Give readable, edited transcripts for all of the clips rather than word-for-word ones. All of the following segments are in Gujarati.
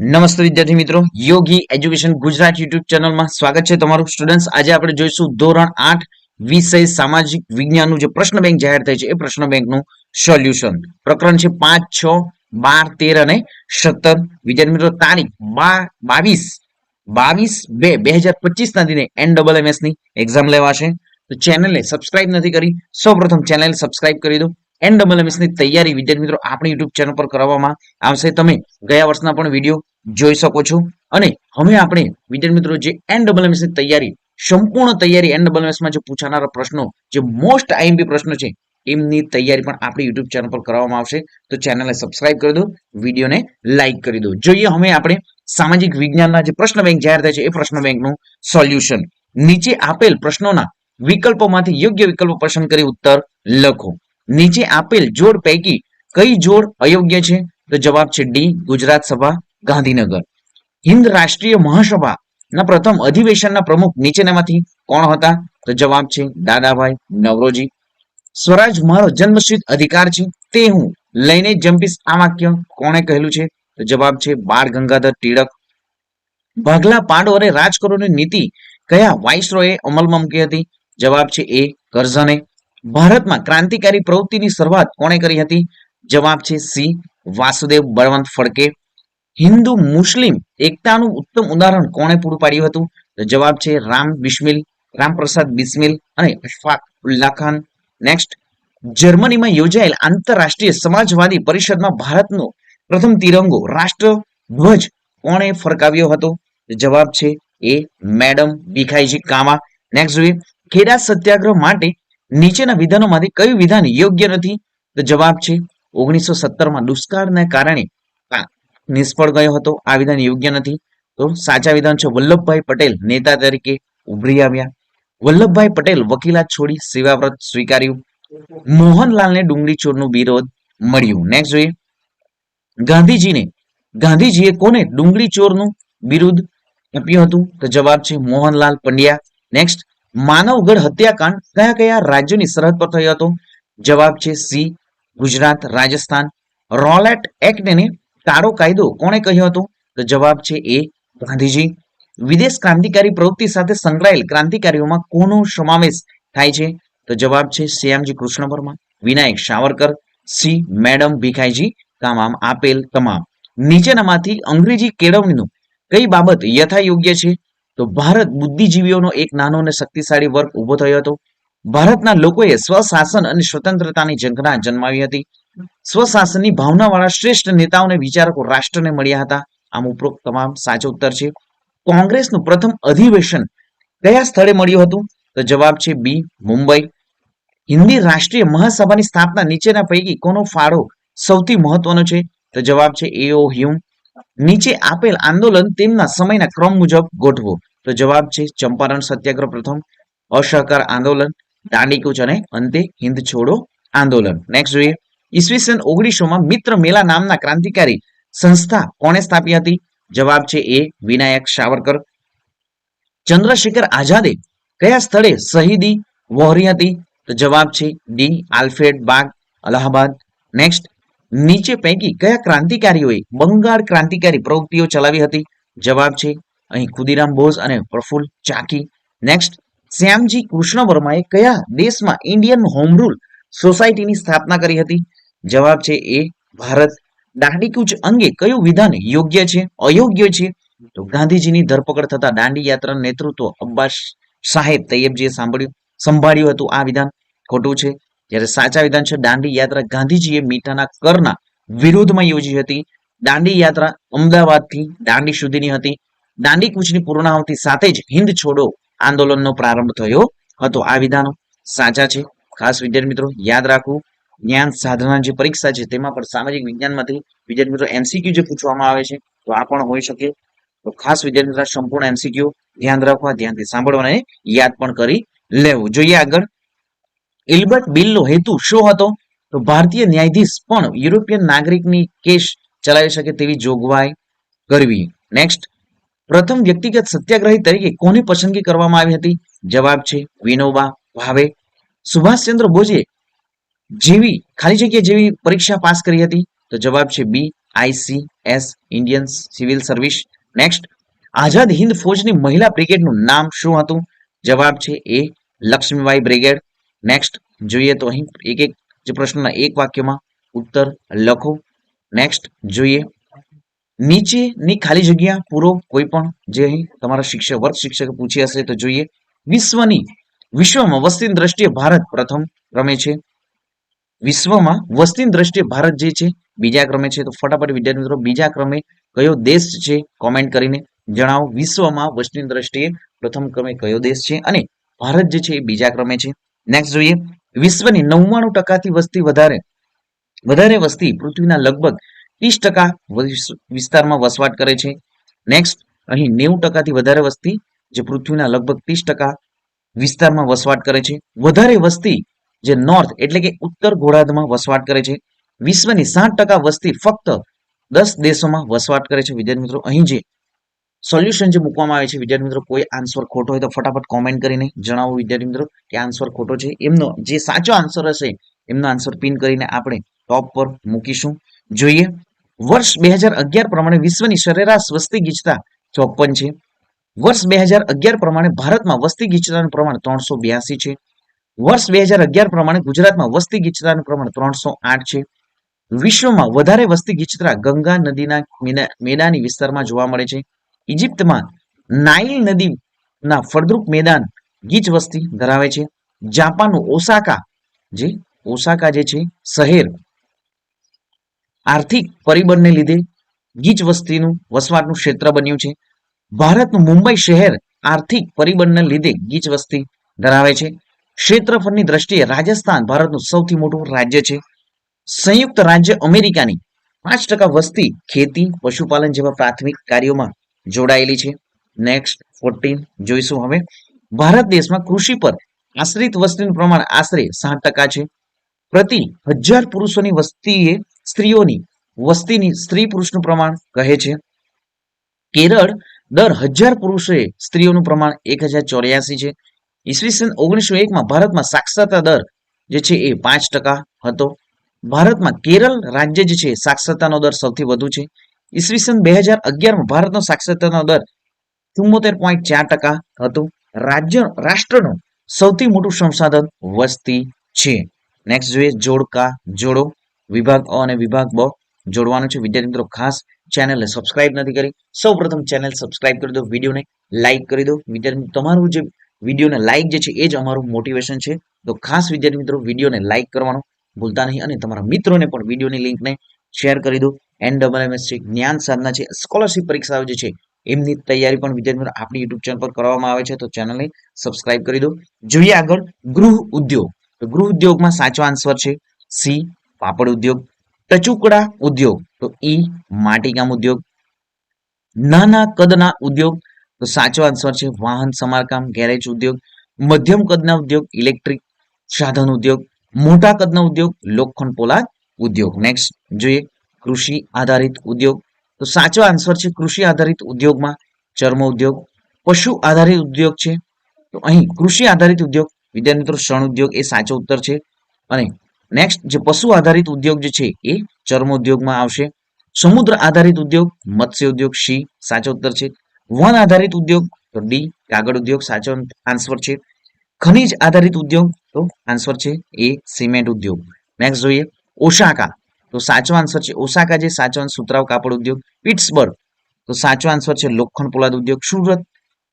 નમસ્તે વિદ્યાર્થી મિત્રો, યોગી એજ્યુકેશન ગુજરાત યુટ્યુબ ચેનલમાં સ્વાગત છે તમારું સ્ટુડન્ટ્સ. આજે આપણે જોઈશું ધોરણ 8 વિષય સામાજિક વિજ્ઞાનનું જે પ્રશ્ન બેંક જાહેર થાય છે એ પ્રશ્ન બેંકનું સોલ્યુશન. પ્રકરણ છે 5, 6, 12, 13 અને 17. વિદ્યાર્થી મિત્રો, તારીખ 22/2/2025 ના દિને NSSS ની એક્ઝામ લેવાશે. તો ચેનલને સબસ્ક્રાઇબ નથી કરી, સૌપ્રથમ ચેનલ સબસ્ક્રાઇબ કરી દો. NSSS ની તૈયારી વિદ્યાર્થી મિત્રો આપણી યુટ્યુબ ચેનલ પર કરવામાં આવશે. તમે ગયા વર્ષના પણ વિડીયો જોઈ શકો છો. અને હવે આપણે વિદ્યાર્થી મિત્રો જે NSSS ની તૈયારી, સંપૂર્ણ તૈયારી NSSS માં જે પૂછાનારા પ્રશ્નો, જે મોસ્ટ આઈએમપી પ્રશ્નો છે એમની તૈયારી પણ આપણી યુટ્યુબ ચેનલ પર કરવામાં આવશે. તો ચેનલને સબસ્ક્રાઇબ કરી દો, વિડીયોને લાઈક કરી દો. જોઈએ હવે આપણે સામાજિક વિજ્ઞાનના જે પ્રશ્ન બેંક જાહેર થાય છે એ પ્રશ્ન બેંકનું સોલ્યુશન. નીચે આપેલ પ્રશ્નોના વિકલ્પોમાંથી યોગ્ય વિકલ્પો પસંદ કરી ઉત્તર લખો. નીચે આપેલ જોડ પૈકી કઈ જોડ અયોગ્ય છે? તો જવાબ છે ડી, ગુજરાત સભા ગાંધીનગર. હિન્દ રાષ્ટ્રીય મહાસભાના પ્રથમ અધિવેશનના પ્રમુખ નીચેનામાંથી કોણ હતા? તો જવાબ છે દાદાભાઈ નવરોજી. સ્વરાજ મારો જન્મસિદ્ધ અધિકાર છે, તે હું લઈને જંપીશ, આ વાક્ય કોણે કહેલું છે? તો જવાબ છે બાળ ગંગાધર ટિળક. ભાગલા પાડો અને રાજ કરોની નીતિ કયા વાઇસરોયે અમલમાં મૂકી હતી? જવાબ છે એ કરઝને. ભારતમાં ક્રાંતિકારી પ્રવૃત્તિની શરૂઆત કોણે કરી હતી? જવાબ છે સી, વાસુદેવ બળવંત ફડકે. હિન્દુ મુસ્લિમ એકતાનું ઉત્તમ ઉદાહરણ કોણે પૂરું પાડ્યું હતું? તો જવાબ છે રામપ્રસાદ બિસ્મિલ અને અશફાક ઉલ્લા ખાન. નેક્સ્ટ, જર્મનીમાં યોજાયેલ આંતરરાષ્ટ્રીય સમાજવાદી પરિષદમાં ભારતનો પ્રથમ તિરંગો રાષ્ટ્રધ્વજ કોણે ફરકાવ્યો હતો? જવાબ છે એ મેડમ ભીખાઈજી કામા. નેક્સ્ટ જોઈએ, ખેડા સત્યાગ્રહ માટે નીચેના વિધાનોમાંથી કયું વિધાન યોગ્ય નથી? તો જવાબ છે 1917માં દુષ્કાળને કારણે નિષ્ફળ ગયો હતો, આ વિધાન યોગ્ય નથી. તો સાચા વિધાન છે વલ્લભભાઈ પટેલ નેતા તરીકે ઉભરી આવ્યા. વલ્લભભાઈ પટેલ વકીલાત છોડી સેવાવ્રત સ્વીકાર્યું. મોહનલાલને ડુંગળી ચોરનું વિરોધ મળ્યું. નેક્સ્ટ જોઈએ, ગાંધીજીએ કોને ડુંગળી ચોરનું વિરુદ્ધ આપ્યું હતું? તો જવાબ છે મોહનલાલ પંડ્યા. નેક્સ્ટ, માનવગઢ હત્યાકાંડ કયા કયા રાજ્યોની સરહદ પર થયો હતો? જવાબ છે સી, ગુજરાત, રાજસ્થાન. રોલેટ એક્ટને કાળો કાયદો કોણે કહ્યો હતો? તો જવાબ છે એ ગાંધીજી. વિદેશ ક્રાંતિકારી પ્રવૃત્તિ સાથે સંકળાયેલ ક્રાંતિકારીઓમાં કોનો સમાવેશ થાય છે? તો જવાબ છે શ્યામજી કૃષ્ણ વર્મા, વિનાયક સાવરકર, સી મેડમ ભીખાઈજી કામા. આપેલ તમામ નીચેનામાંથી અંગ્રેજી કેળવણીનું કઈ બાબત યથા યોગ્ય છે? તો ભારત બુદ્ધિજીવીઓનો એક નાનો અને શક્તિશાળી વર્ગ ઉભો થયો હતો. ભારતના લોકોએ સ્વશાસન અને સ્વતંત્રતાની ઝંખના જન્માવી હતી. સ્વશાસનની ભાવનાવાળા શ્રેષ્ઠ નેતાઓને વિચારકો રાષ્ટ્રને મળ્યા હતા. આમ ઉપરોક્ત તમામ સાચો ઉત્તર છે. કોંગ્રેસનું પ્રથમ અધિવેશન કયા સ્થળે મળ્યું હતું? તો જવાબ છે બી, મુંબઈ. હિન્દી રાષ્ટ્રીય મહાસભાની સ્થાપના નીચેના પૈકી કોનો ફાળો સૌથી મહત્વનો છે? તો જવાબ છે એઓ હ્યુમ. નીચે આપેલ આંદોલન તેમના સમયના ક્રમ મુજબ ગોઠવો. તો જવાબ છે ચંપારણ સત્યાગ્રહ પ્રથમ, અસહકાર આંદોલન, દાંડીકૂચ અને અંતે હિન્દ છોડો આંદોલન. નેક્સ્ટ જોઈએ, ઈસવીસન 1900માં મિત્ર મેલા નામના ક્રાંતિકારી સંસ્થા કોણે સ્થાપી હતી? જવાબ છે એ વિનાયક સાવરકર. ચંદ્રશેખર આઝાદે કયા સ્થળે શહીદી વહોરી હતી? તો જવાબ છે ડી, આલ્ફ્રેડ બાગ, અલ્હાબાદ. નેક્સ્ટ, નીચે પૈકી કયા ક્રાંતિકારીઓએ બંગાળ ક્રાંતિકારી પ્રવૃત્તિઓ ચલાવી હતી? જવાબ છે અહીં ખુદીરામ બોઝ અને પ્રફુલ્લ ચાકી. નેક્સ્ટ, શ્યામજી કૃષ્ણ વર્માએ કયા દેશમાં ઇન્ડિયન હોમ રૂલ સોસાયટીની સ્થાપના કરી હતી? જવાબ છે એ ભારત. દાંડીકૂચ અંગે કયું વિધાન યોગ્ય છે, અયોગ્ય છે? તો ગાંધીજીની ધરપકડ થતા દાંડી યાત્રાનું નેતૃત્વ અબ્બાસ સાહેબ તૈયબજીએ સંભાળ્યું હતું, આ વિધાન ખોટું છે. જ્યારે સાચા વિધાન છે દાંડી યાત્રા ગાંધીજીએ મીઠાના કરના વિરોધમાં યોજી હતી. દાંડી યાત્રા અમદાવાદથી દાંડી સુધીની હતી. દાંડી કૂચની પૂર્ણાહુતિ સાથે જ હિન્દ છોડો આંદોલનનો પ્રારંભ થયો હતો. આ વિધાનો સાચા છે. ખાસ વિદ્યાર્થી મિત્રો યાદ રાખવું, જ્ઞાન સાધના જે પરીક્ષા છે તેમાં પણ સામાજિક વિજ્ઞાનમાંથી વિદ્યાર્થી મિત્રો MCQ જે પૂછવામાં આવે છે તો આ પણ હોઈ શકે. તો ખાસ વિદ્યાર્થી મિત્રો સંપૂર્ણ MCQ ધ્યાન રાખવા, ધ્યાનથી સાંભળવા અને યાદ પણ કરી લેવું. જોઈએ આગળ, ઇલ્બર્ટ બિલનો હેતુ શું હતો? તો ભારતીય ન્યાયાધીશ પણ યુરોપિયન નાગરિકની કેસ ચલાવી શકે તેવી જોગવાઈ કરવી. નેક્સ્ટ, પ્રથમ વ્યક્તિગત સત્યાગ્રહી તરીકે કોની પસંદગી કરવામાં આવી હતી? જવાબ છે વિનોબા ભાવે. સુભાષચંદ્ર બોઝે ખાલી જગ્યા જેવી પરીક્ષા પાસ કરી હતી? તો જવાબ છે B, ICS Indian civil service. Next, Azad Hind ફૌજની મહિલા બ્રિગેડનું નામ શું હતું? જવાબ છે એ લક્ષ્મીબાઈ બ્રિગેડ. નેક્સ્ટ જોઈએ તો અહીં એક એક જે પ્રશ્નના એક વાક્યમાં ઉત્તર લખો. નેક્સ્ટ જોઈએ, નીચેની ખાલી જગ્યા પૂરો કોઈ પણ જે અહીં તમારા વર્ગ શિક્ષકે પૂછી હશે તો જોઈએ. વિશ્વમાં વસ્તીની દ્રષ્ટિએ ભારત પ્રથમ ક્રમે છે. વિશ્વમાં વસ્તીની દ્રષ્ટિએ ભારત જે છે બીજા ક્રમે છે. તો ફટાફટ વિદ્યાર્થી મિત્રો બીજા ક્રમે કયો દેશ છે કોમેન્ટ કરીને જણાવો. વિશ્વમાં વસ્તીની દ્રષ્ટિએ પ્રથમ ક્રમે કયો દેશ છે અને ભારત જે છે એ બીજા ક્રમે છે. નેક્સ્ટ જોઈએ, વિશ્વની 99% વસ્તી વધારે વસ્તી પૃથ્વીના લગભગ 30% વિસ્તારમાં વસવાટ કરે છે. નેક્સ્ટ, અહીં 90%થી વધારે વસ્તી જે પૃથ્વીના લગભગ 30% વિસ્તારમાં વસવાટ કરે છે. વધારે વસ્તી જે નોર્થ એટલે કે ઉત્તર ગોળાર્ધમાં વસવાટ કરે છે. વિશ્વની 60% વસ્તી ફક્ત 10 દેશોમાં વસવાટ કરે છે. વિદ્યાર્થી મિત્રો અહીં જે સોલ્યુશન જે મૂકવામાં આવે છે વિદ્યાર્થી મિત્રો કોઈ આન્સર ખોટો હોય તો ફટાફટ કોમેન્ટ કરીને જણાવો વિદ્યાર્થી મિત્રો કે આન્સર ખોટો છે. એમનો જે સાચો આન્સર હશે એમનો આન્સર પિન કરીને આપણે ટોપ પર મૂકીશું. જોઈએ, વર્ષ 2011 પ્રમાણે વિશ્વની સરેરાશ વસ્તી ગીચતા 54 છે. વર્ષ 2011 પ્રમાણે ભારતમાં વસ્તી ગીચતાનું પ્રમાણ 382 છે. વર્ષ 2011 પ્રમાણે ગુજરાતમાં વસ્તી ગીચતાનું પ્રમાણ 308 છે. વિશ્વમાં વધારે વસ્તી ગીચતા ગંગા નદીના મેદાની વિસ્તારમાં જોવા મળે છે. ઇજિપ્તમાં નાઇલ નદીના ફળદ્રુપ મેદાન ગીચ વસ્તી ધરાવે છે. જાપાનનું ઓસાકા જે છે શહેર આર્થિક પરિબળને લીધે ગીચ વસ્તીનું વસવાટનું ક્ષેત્ર બન્યું છે. ભારતનું મુંબઈ શહેર આર્થિક પરિબળને લીધે ગીચ વસ્તી ધરાવે છે. ક્ષેત્રફળની દ્રષ્ટિએ રાજસ્થાન ભારતનું સૌથી મોટું રાજ્ય છે. સંયુક્ત રાજ્ય અમેરિકાની 5% વસ્તી ખેતી પશુપાલન જેવા પ્રાથમિક કાર્યોમાં જોડાયેલી છે. નેક્સ્ટ 14 જોઈશું હવે. ભારત દેશમાં કૃષિ પર આશ્રિત વસ્તીનું પ્રમાણ આશરે 60% છે. પ્રતિ 1000 પુરુષોની વસ્તીએ સ્ત્રીઓની વસ્તીની સ્ત્રી પુરુષનું પ્રમાણ કહે છે. કેરળ દર 1000 પુરુષોએ સ્ત્રીઓનું પ્રમાણ 1084 છે. ઈસવીસન 1901માં ભારતમાં સાક્ષરતા દર જે છે એ 5% હતો. ભારતમાં કેરળ રાજ્ય જે છે સાક્ષરતાનો દર સૌથી વધુ છે. ઈસવીસન 2011માં ભારતનો સાક્ષરતાનો દર 74.4% હતો. રાષ્ટ્રનું સૌથી મોટું સંસાધન વસ્તી છે. નેક્સ્ટ જોઈએ, જોડો વિભાગ અ અને વિભાગ બ જોડવાનું છે. વિદ્યાર્થી મિત્રો ખાસ ચેનલને સબસ્ક્રાઇબ નથી કરી, સૌપ્રથમ ચેનલ સબસ્ક્રાઇબ કરી દો, વિડીયોને લાઇક કરી દો. વિદ્યાર્થી તમારું જે વિડીયોને લાઇક જે છે એ જ અમારું મોટિવેશન છે. તો ખાસ વિદ્યાર્થી મિત્રો વિડીયોને લાઇક કરવાનું ભૂલતા નહીં અને તમારા મિત્રોને પણ વિડીયોની લિંકને શેર કરી દો. NMMS છે, જ્ઞાન સાધના છે, સ્કોલરશિપ પરીક્ષાઓ જે છે એમની તૈયારી પણ વિદ્યાર્થી મિત્રો આપણી યુટ્યુબ ચેનલ પર કરવામાં આવે છે. તો ચેનલને સબસ્ક્રાઇબ કરી દો. જોઈએ આગળ, ગૃહ ઉદ્યોગ. તો ગૃહ ઉદ્યોગમાં સાચો આન્સર છે સી પાપડ ઉદ્યોગ. ટચુકડા ઉદ્યોગ તો ઈ માટીકામ ઉદ્યોગ. નાના કદના ઉદ્યોગ તો સાચો આન્સર છે વાહન સમારકામ ગેરેજ ઉદ્યોગ. મધ્યમ કદના ઉદ્યોગ ઇલેક્ટ્રિક સાધન ઉદ્યોગ. મોટા કદના ઉદ્યોગ લોખંડ પોલાદ ઉદ્યોગ. નેક્સ્ટ જોઈએ, કૃષિ આધારિત ઉદ્યોગ તો સાચો આન્સર છે કૃષિ આધારિત ઉદ્યોગમાં ચર્મ ઉદ્યોગ. પશુ આધારિત ઉદ્યોગ છે તો અહીં કૃષિ આધારિત ઉદ્યોગ વિદ્યાર્થી મિત્રો શણ ઉદ્યોગ એ સાચો ઉત્તર છે. અને નેક્સ્ટ જે પશુ આધારિત ઉદ્યોગ જે છે એ ચર્મ ઉદ્યોગમાં આવશે. સમુદ્ર આધારિત ઉદ્યોગ મત્સ્ય ઉદ્યોગ સી સાચો ઉત્તર છે. વન આધારિત ઉદ્યોગ તો ડી કાગળ ઉદ્યોગ સાચો આન્સર છે. ખનિજ આધારિત ઉદ્યોગ તો આન્સર છે એ સિમેન્ટ ઉદ્યોગ. નેક્સ્ટ જોઈએ, ઓસાકા તો સાચો આન્સર છે ઓસાકા જે સાચો સુતરાઉ કાપડ ઉદ્યોગ. પિટ્સબર્ગ તો સાચો આન્સર છે લોખંડ પોલાદ ઉદ્યોગ. સુરત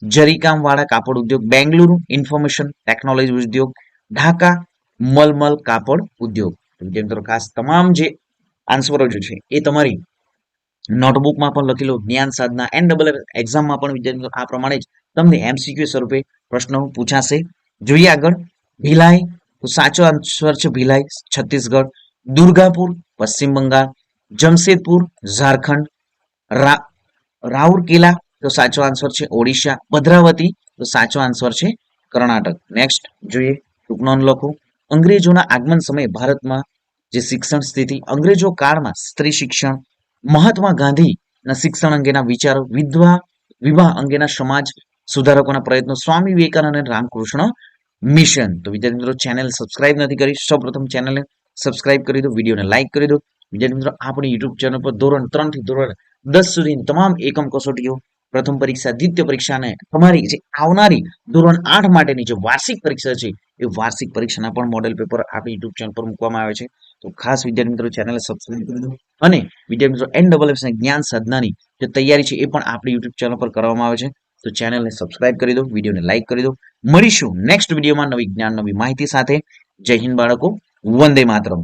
જરીકામ વાળા કાપડ ઉદ્યોગ. બેંગલુરુ ઇન્ફોર્મેશન ટેકનોલોજી ઉદ્યોગ. ઢાકા મલમલ કાપડ ઉદ્યોગ. વિદ્યાર્થી મિત્રો ખાસ તમામ જે આન્સરો જે છે એ તમારી નોટબુકમાં પણ લખી લો. જ્ઞાન સાધના NMMS એક્ઝામમાં પણ વિદ્યાર્થી મિત્રો આ પ્રમાણે જ તમને MCQ સ્વરૂપે પ્રશ્નો પૂછાશે. જોઈએ આગળ, ભિલાઈ તો સાચો આન્સર છે ભિલાઈ છત્તીસગઢ. દુર્ગાપુર પશ્ચિમ બંગાળ. જમશેદપુર ઝારખંડ. રાઉરકેલા તો સાચો આન્સર છે ઓડિશા. ભદ્રાવતી તો સાચો આન્સર છે કર્ણાટક. નેક્સ્ટ જોઈએ, ટૂંક નોંધ લખો. અંગ્રેજોના આગમન સમયે ભારતમાં જે શિક્ષણ સ્થિતિ, અંગ્રેજો કાળમાં સ્ત્રી શિક્ષણ, મહાત્મા ગાંધીના શિક્ષણ અંગેના વિચારો, વિવાહ અંગેના સમાજ સુધારકોના પ્રયત્નો, સ્વામી વિવેકાનંદ અને રામકૃષ્ણ મિશન. તો વિદ્યાર્થી મિત્રો ચેનલ સબસ્ક્રાઇબ નથી કરી, સૌપ્રથમ ચેનલને સબસ્ક્રાઇબ કરી દો, વિડીયોને લાઇક કરી દો, વિદ્યાર્થી મિત્રો આપણી યુટ્યુબ ચેનલ પર ધોરણ 3 થી ધોરણ 10 સુધીની તમામ એકમ કસોટીઓ, પ્રથમ પરીક્ષા, દ્વિતીય પરીક્ષા અને તમારી જે આવનારી ધોરણ 8 માટેની જે વાર્ષિક પરીક્ષા છે એ વાર્ષિક પરીક્ષાના પણ મોડેલ પેપર આપણી યુટ્યુબ ચેનલ પર મૂકવામાં આવે છે. તો ખાસ વિદ્યાર્થી મિત્રો ચેનલને સબસ્ક્રાઇબ કરી દો અને વિદ્યાર્થી મિત્રો NSS અને જ્ઞાન સાધનાની જે તૈયારી છે એ પણ આપણી યુટ્યુબ ચેનલ પર કરવામાં આવે છે. તો ચેનલને સબસ્ક્રાઇબ કરી દો, વિડીયોને લાઈક કરી દો. મળીશું નેક્સ્ટ વિડીયોમાં નવી જ્ઞાન, નવી માહિતી સાથે. જય હિન્દ બાળકો, વંદે માતરમ.